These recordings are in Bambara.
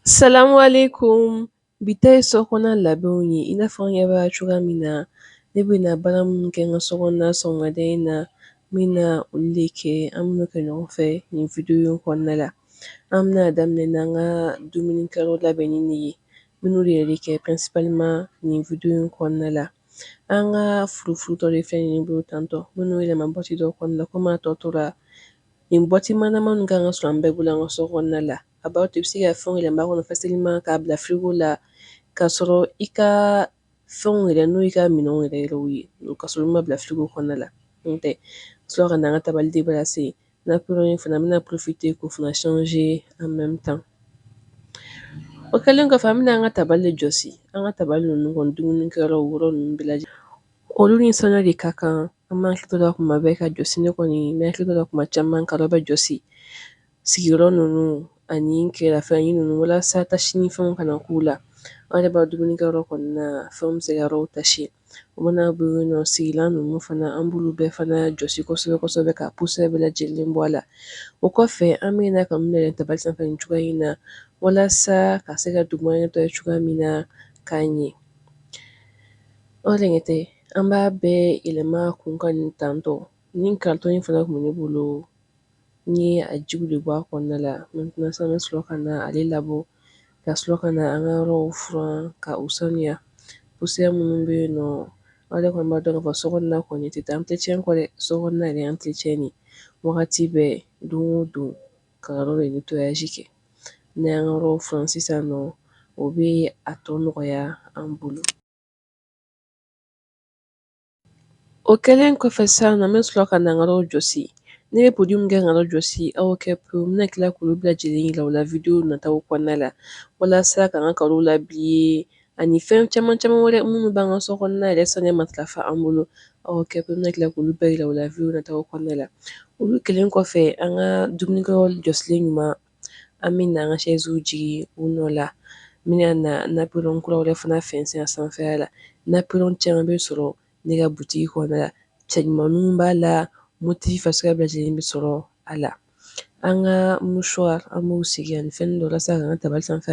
Salamu alaikum. Bi ta ye sokɔnɔna labɛnw ye i n'a fɔ an ɲɛ b'a cogoya min na ne bɛna baara minnu kɛ n ka sokɔnɔna sɔgɔmada in na n bɛna olu de kɛ an bɛna kɛ ɲɔgɔn fɛ nin in kɔnɔna la. An bɛna daminɛ n'an ka dumunikɛyɔrɔ labɛnni de ye. N bɛn'o de yɛrɛ kɛ nin in kɔnɔna la. An ka furufuru dɔ de filɛ nin ye ne bolo tantɔ n bɛn'o yɛlɛma dɔ kɔnɔna la komi a tɔ tora nin mana minnu kan ka sɔrɔ an bɛɛ bolo an ka so kɔnɔna la. A b'a to i bɛ se ka fɛnw yɛlɛma a kɔnɔ k'a bila la k'a sɔrɔ i ka fɛnw yɛrɛ n'o y'i ka minɛnw yɛrɛw ye k'a sɔrɔ i ma bila kɔnɔna la. N'o tɛ sɔrɔ ka na an ka tabali in fana n bɛna k'o fana o kɛlen kɔfɛ an bɛna an ka tabali de jɔsi an ka tabali ninnu kɔni dumunikɛyɔrɔ yɔrɔ ninnu bɛɛ lajɛlen olu ni sanuya de ka kan an m'an hakili to la kuma bɛɛ ka jɔsi ne kɔni n bɛ hakili to la kuma caman ka dɔ bɛ jɔsi sigiyɔrɔ ninnu ani kɛrɛfɛ ninnu walasa tasi ni fɛnw kana k'u la. An yɛrɛ b'a dumunikɛyɔrɔ kɔni na fɛnw bɛ se ka yɔrɔw tasi. O mana bɔ yen nɔ sigilan ninnu fana an b'olu bɛɛ fana jɔsi kosɛbɛ kosɛbɛ ka bɛɛ lajɛlen bɔ a la. O kɔfɛ an bɛna ka mun yɛlɛn tabali sanfɛ nin cogoya in na walasa ka se ka dugumɛnɛ tɔ ye cogoya min na k'a ɲɛ. O de tɛ an b'a bɛɛ yɛlɛma kun ka nin tantɔ nin in fana kun bɛ ne bolo n ye a jiw de bɔ a kɔnɔna la sisan n bɛ sɔrɔ ka na ale labɔ ka sɔrɔ ka na an ka yɔrɔw furan ka u sanuya minnu bɛ yen nɔ aw yɛrɛ kɔni b'a dɔn k'a fɔ sokɔnɔna kɔni tɛ taa kɔ dɛ sokɔnɔna yɛrɛ ye wagati bɛɛ don o don ka yɔrɔ de kɛ n'an y'an ka yɔrɔw furan sisan nɔ o bɛ a tɔ nɔgɔya an bolo. O kɛlen kɔfɛ sisan nɔ n bɛ sɔrɔ ka na n ka yɔrɔ jɔsi. Ne bɛ min kɛ ka yɔrɔ jɔsi a y'o kɛ pewu n bɛna tila k'olu bɛɛ lajɛlen yira u la nataw kɔnɔna la walasa ka n ka labilen ani fɛn caman caman wɛrɛ minnu b'an ka so kɔnɔna yɛrɛ sanuya matarafa an bolo a y'o kɛ pewu n bɛna tila k'olu bɛɛ yira u la nataw kɔnɔna la. Olu kɛlen kɔfɛ an ka dumunikɛyɔrɔ jɔsilen ɲuman an bɛna an ka jigin u nɔ la. N bɛna na kura wɛrɛ fana fɛnsɛn a sanfɛla la caman bɛ sɔrɔ ne ka butigi kɔnɔna la cɛ ɲumaninw b'a la moti fasuguya bɛɛ lajɛlen bɛ sɔrɔ a la. An ka an b'o sigi ani fɛn dɔ walasa k'an ka tabali sanfɛ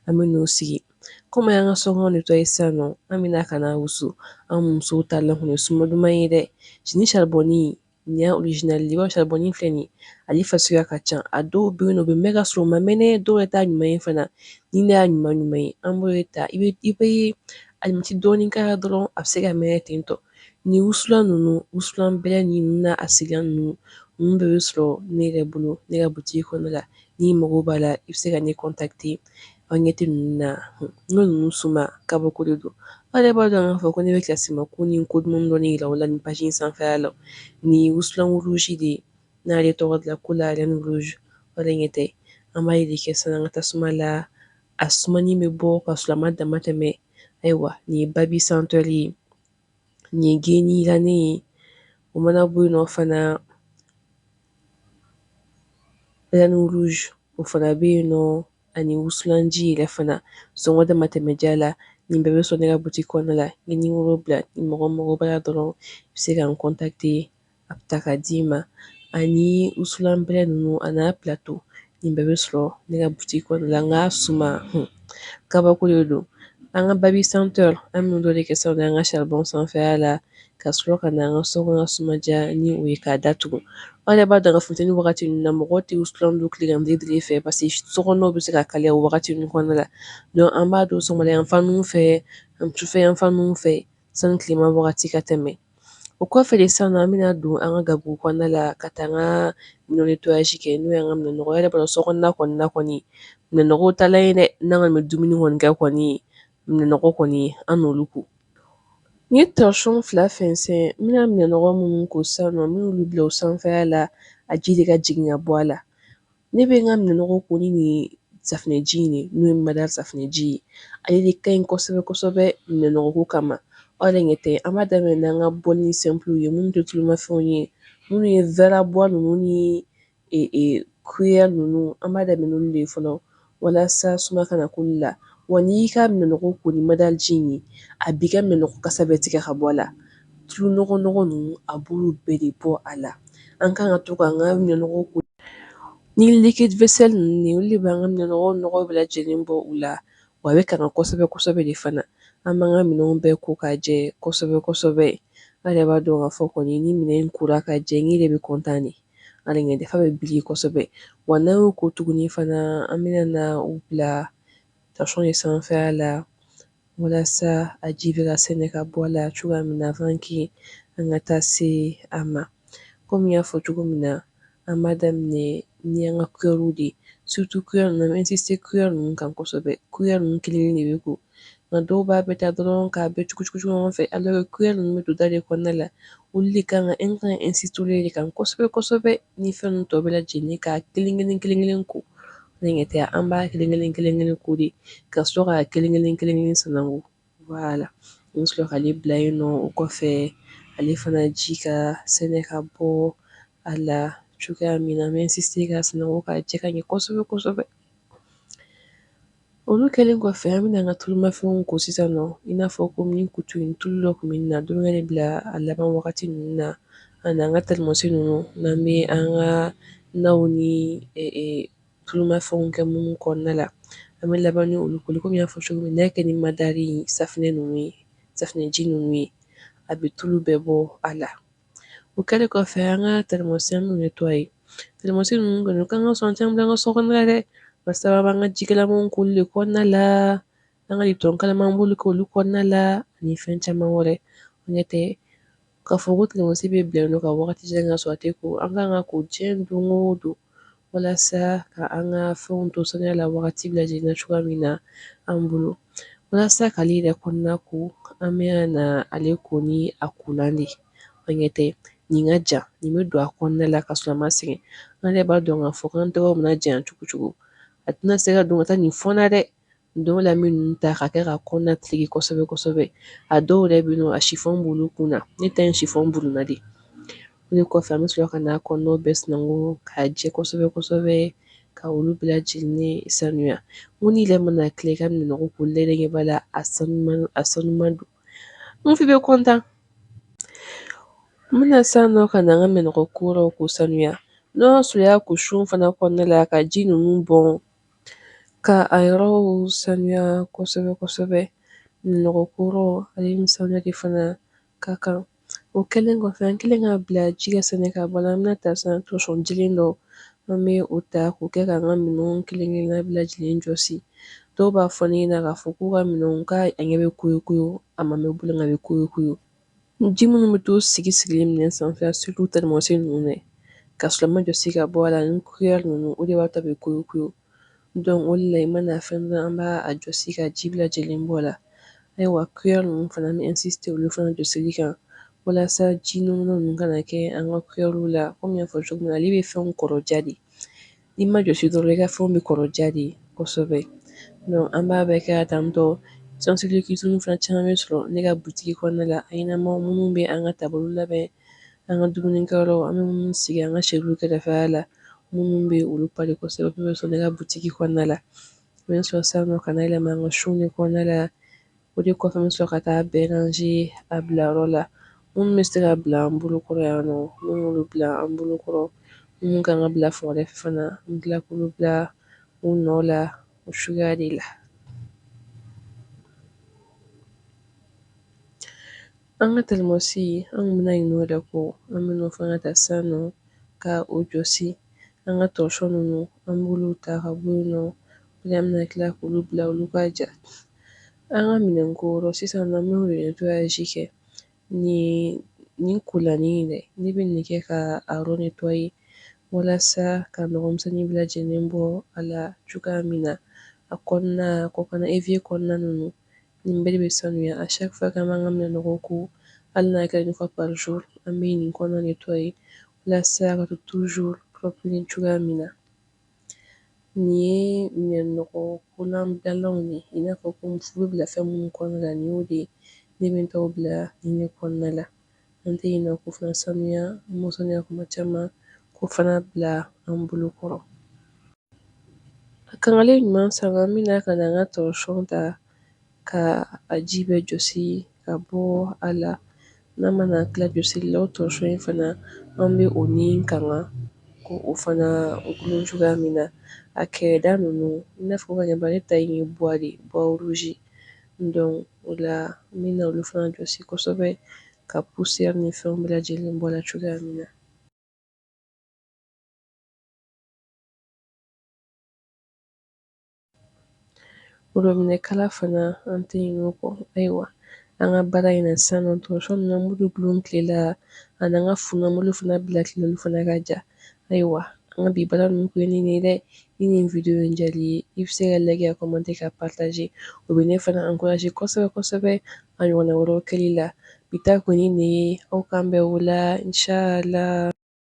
an bɛ n'o sigi komi an ka sokɔnɔ sisan nɔ an bɛna ka na wusu an musow ta la kɔni ye suma duman ye dɛ nin nin y'a i b'a filɛ nin ye ale fasuguya ka ca a dɔw bɛ yen nɔ u bɛ mɛn ka sɔrɔ u ma mɛnɛ dɔw yɛrɛ t'a ɲuman ye fana ni ne y'a ɲuman ye an b'o ta i bɛ alimɛti dɔɔni k'a la dɔrɔn a bɛ se ka mɛn ten tɔ ni wusulan ninnu wusulan bɛlɛ n'a a sigilan ninnu bɛɛ bɛ sɔrɔ ne yɛrɛ bolo ne ka butigi kɔnɔna la n'i mago b'a la i bɛ se ka ne aw ɲɛ tɛ ninnu na n'o ninnu suma kabako de don aw yɛrɛ b'a dɔn k'a fɔ ko ne bɛ kilasi ma ko ni ko duman dɔ yira u la nin in sanfɛla la nin wusulan de n'ale tɔgɔ dilan ko la o de ɲɛ tɛ an b'a de kɛ sisan an ka tasuma la a sumani bɛ bɔ ka sɔrɔ a ma dama tɛmɛ ayiwa nin ye ye nin ye geni jilannen ye o mana bɔ yen nɔ fana o fana bɛ yen nɔ ani wusulanji yɛrɛ fana sɔngɔ dama tɛmɛ ja la nin bɛɛ bɛ sɔrɔ ne ka butigi kɔnɔna la n ye bila ni mɔgɔ b'a la dɔrɔn i bɛ se ka n a bɛ ta k'a d'i ma ani wusulan bɛlɛ ninnu a n'a nin bɛɛ bɛ sɔrɔ ne ka butigi kɔnɔna la n k'a suma kabako de don an ka an bɛ dɔ de kɛ sisan an ka sanfɛla la ka sɔrɔ ka na an ka sokɔnɔna sumaja ni o ye k'a datugu aw yɛrɛ b'a dɔn ka fɔ funteni wagati ninnu na mɔgɔw tɛ wusulan don tilegan fɛ paseke sokɔnɔw bɛ se ka kalaya o wagati ninnu kɔnɔna la an b'a don sɔgɔmada yan fanw fɛ ani sufɛ yan fanw fɛ sani tilema wagati ka tɛmɛ o kɔfɛ de sisan nɔ an bɛna don an ka gabugu kɔnɔna la ka taa an ka minɛn kɛ n'o y'an ka minɛnɔgɔ yɛrɛ b'a dɔn sokɔnɔna kɔni minɛnɔgɔw ta la ye dɛ n'an kɔni bɛ dumuni kɔni kɛ kɔni minɛnɔgɔ kɔni an n'olu ko n ye fila fɛnsɛn n bɛna minɛnɔgɔ minnu ko sisan nɔ n b'olu bila o sanfɛla la a ji de ka jigin ka bɔ a la ne bɛ n ka minɛnɔgɔ ko ni nin safunɛji in de n'o ye safunɛji ye ale de ka ɲi kosɛbɛ kosɛbɛ minɛnɔgɔ ko kama aw de ɲɛ tɛ an b'a daminɛ n'an ka bɔli ni ye minnu tɛ tulumafɛnw ye minnu ye ninnu ni ninnu an b'a daminɛ n'olu de ye fɔlɔ walasa suma kana k'olu la wa n'i y'i ka minɛnɔgɔ ko ni ji in ye a b'i ka minɛnɔgɔ kasa bɛɛ tigɛ ka bɔ a la tulu nɔgɔ ninnu a b'olu bɛɛ de bɔ a la an kan ka to k'an ka minɛnɔgɔ ko Ni liquid vaisselle ni olu de b'an ka minɛnɔgɔ bɛɛ lajɛlen bɔ u la, wa a bɛ kanga kosɛbɛ kosɛbɛ de fana. An b'an ka minɛnw bɛɛ ko ka jɛ kosɛbɛ kosɛbɛ. An yɛrɛ b'a dɔn k'a fɔ kɔni ni minɛn in kora ka jɛ n yɛrɛ bɛ de. Hali ŋɛɲɛfa bɛ bili kosɛbɛ. Wa n'an y'o ko tuguni fana an bɛna na u bila tasɔn de sanfɛla la walasa a ji bɛ ka sɛnɛ ka bɔ a la cogoya min na an ka taa se a ma. Komi n y'a fɔ cogo min na, an b'a daminɛ ni an ka kuyɛriw de ye. Ninnu an bɛ ninnu kan kosɛbɛ. Ninnu kelen de bɛ ko. Nka dɔw b'a bɛɛ ta dɔrɔn k'a bɛɛ cugu ɲɔgɔn fɛ ninnu bɛ don da de kɔnɔna la. Olu de kan ka de kan kosɛbɛ kosɛbɛ ni fɛn ninnu tɔ bɛɛ lajɛlen ka kelen kelen ko. Ɲɛgɛn tɛ an b'a kelen kelen ko de ka sɔrɔ ka kelen kelen sanango. An bɛ sɔrɔ k'ale bila yen nɔ o kɔfɛ ale fana ji ka sɛnɛ ka bɔ a la cogoya min na an bɛ ka sanango ka jɛ ka ɲɛ kosɛbɛ kosɛbɛ. Olu kɛlen kɔfɛ an bɛna an ka tulumafɛnw ko sisan nɔ i n'a fɔ komi kutu in tulu dɔ kun bɛ nin na dɔrɔmɛ de bila a laban wagati ninnu na ani an ka terimɔsi ninnu n'an bɛ an ka naw ni tulumafɛnw kɛ minnu kɔnɔna la an bɛ laban ni olu koli komi n y'a fɔ cogo min n'a kɛ ni madari safinɛ ninnu ye safinɛji ninnu ye a bɛ tulu bɛɛ bɔ a la. O kɛlen kɔfɛ an ka terimɔsi an b'u terimɔsi ninnu kɔni u kan ka sɔn caman bila an ka so kɔnɔna la dɛ barisa an b'an ka jikalamanw k'olu de kɔnɔna la an ka litɔn kalaman b'olu k'olu kɔnɔna la ani fɛn caman wɛrɛ n'o tɛ k'a fɔ ko terimɔsi bɛ bila yen nɔ ka wagati jan k'a sɔrɔ a tɛ ko an kan ka ko diɲɛ don o don walasa ka an ka fɛnw to sanuya la wagati bɛɛ lajɛlen na cogoya min na an bolo walasa k'ale yɛrɛ kɔnɔna ko an bɛ na ale ko ni a kunan de ɲɛ tɛ nin ka jan nin bɛ don a kɔnɔna la ka sɔrɔ a ma sɛgɛn an yɛrɛ b'a dɔn k'a fɔ k'an tɛgɛw mana janya cogo cogo a tɛna se ka don ka taa nin fɔ n na dɛ dɔw la min ninnu ta ka kɛ ka kɔnɔna tige kosɛbɛ kosɛbɛ a dɔw yɛrɛ bɛ yen nɔ a sifɔn b'olu kun na ne ta in sifɔn burunna de o de kɔfɛ an bɛ sɔrɔ ka n'a kɔnɔnaw bɛɛ sanango k'a jɛ kosɛbɛ kosɛbɛ ka olu bɛɛ lajɛlen sanuya n ko ni yɛrɛ mana tile ka minɛnɔgɔ ko lɛrɛ ɲɛ b'a la a sanuman don n f'i bɛ kɔntan n bɛna san nɔ ka na an ka minɛnɔgɔ koraw ko sanuya n'o y'a sɔrɔ y'a ko sun fana kɔnɔna la ka ji ninnu bɔn ka a yɔrɔw sanuya kosɛbɛ kosɛbɛ minɛnɔgɔ koraw ale ni sanuya de fana ka kan o kɛlen kɔfɛ an kɛlen k'a bila ji ka sɛnɛ ka bɔ a la an bɛna ta san tosɔn jelen dɔ an bɛ o ta k'o kɛ k'an ka minɛnw kelen kelenna bɛɛ lajɛlen jɔsi dɔw b'a fɔ ne ɲɛna k'a fɔ k'u ka minɛnw k'a ɲɛ bɛ koyo a ma mɛn bolo nka a bɛ koyo ji minnu bɛ to sigilen minɛn sanfɛ terimɔsi ninnu dɛ ka sɔrɔ ma jɔsi ka bɔ a la ni ninnu o de b'a to a bɛ koyo o de la i mana fɛn dɔ an b'a a jɔsi ka ji bɛɛ lajɛlen bɔ a la ayiwa ninnu fana an bɛ olu fana jɔsili kan walasa ji nɔnɔ ninnu kana kɛ an ka la komi n y'a fɔ cogo min na ale bɛ fɛnw kɔrɔja de n'i ma jɔsi dɔrɔn i ka fɛnw bɛ kɔrɔja de kosɛbɛ an b'a bɛɛ kɛ ka tan tɔ fana caman bɛ sɔrɔ ne ka butigi kɔnɔna la a ɲɛnamaw minnu bɛ an ka taabolo labɛn an ka dumunikɛyɔrɔ an bɛ minnu sigi an ka sɛliw kɛrɛfɛla la minnu bɛ olu pari kosɛbɛ olu bɛ sɔrɔ ne ka butigi kɔnɔna la n bɛ sɔrɔ sisan nɔ ka na yɛlɛma an ka sun de kɔnɔna la o de kɔfɛ n bɛ sɔrɔ ka taa a bila yɔrɔ la minnu bɛ se ka bila an bolokɔrɔ yan nɔ minnu y'olu bila an bolokɔrɔ minnu kan ka bila fan wɛrɛ fɛ fana n bɛ tila k'olu bila u nɔ la o suguya de la an ka terimɔsi an kun bɛna ɲinɛ o de kɔ an bɛ n'o fana ta sisan nɔ ka o jɔsi an ka tɔsɔn ninnu an b'olu ta ka bɔ yen nɔ o de an bɛna tila k'olu bila olu ka ja an ka minɛnko yɔrɔ sisan nɔ an bɛ kɛ nin kolanin in dɛ ne bɛ nin kɛ ka a yɔrɔ walasa ka nɔgɔmisɛnnin bɛɛ lajɛlen bɔ a la cogoya min na a kɔnɔna kɔkana kɔnɔna ninnu nin bɛɛ de bɛ sanuya k'an b'an ka minɛnɔgɔw ko hali n'a kɛra an bɛ nin kɔnɔna walasa ka to cogoya min na nin ye minɛnɔgɔ kolanbilalanw ye i n'a fɔ komi fu bɛ bila fɛn minnu kɔnɔna la nin y'o de ye ne bɛ n taw bila nin de kɔnɔna la an tɛ ɲinɛ ko fana sanuya an b'o sanuya kuma caman k'o fana bila an bolokɔrɔ a kangalen ɲuman san an bɛna ka na an ka tɔsɔn ta ka a ji bɛɛ jɔsi ka bɔ a la n'a mana tila jɔsili la o tɔsɔn in fana an bɛ o ni kanga ko o fana gulon cogoya min na a kɛrɛda ninnu i n'a fɔ ka ɲɛ ne ta in ye de o la n bɛna olu fana jɔsi kosɛbɛ ka ni fɛnw bɛɛ lajɛlen bɔ a la cogoya min na. Minɛkala fana an tɛ yen nɔ kɔ ayiwa an ka baara in na sisan nɔ tɔmusɔn ninnu an b'olu gulon tile la ani an ka funu an b'olu fana bila tile olu fana ka ja ayiwa an ka bi baara ninnu kun ye nin ye dɛ ni nin in diyar'i ye i bɛ se ka lajɛ ka ka o bɛ ne fana kosɛbɛ kosɛbɛ a ɲɔgɔnna wɛrɛw kɛli la bi ta kɔni ne ye aw k'an bɛn o la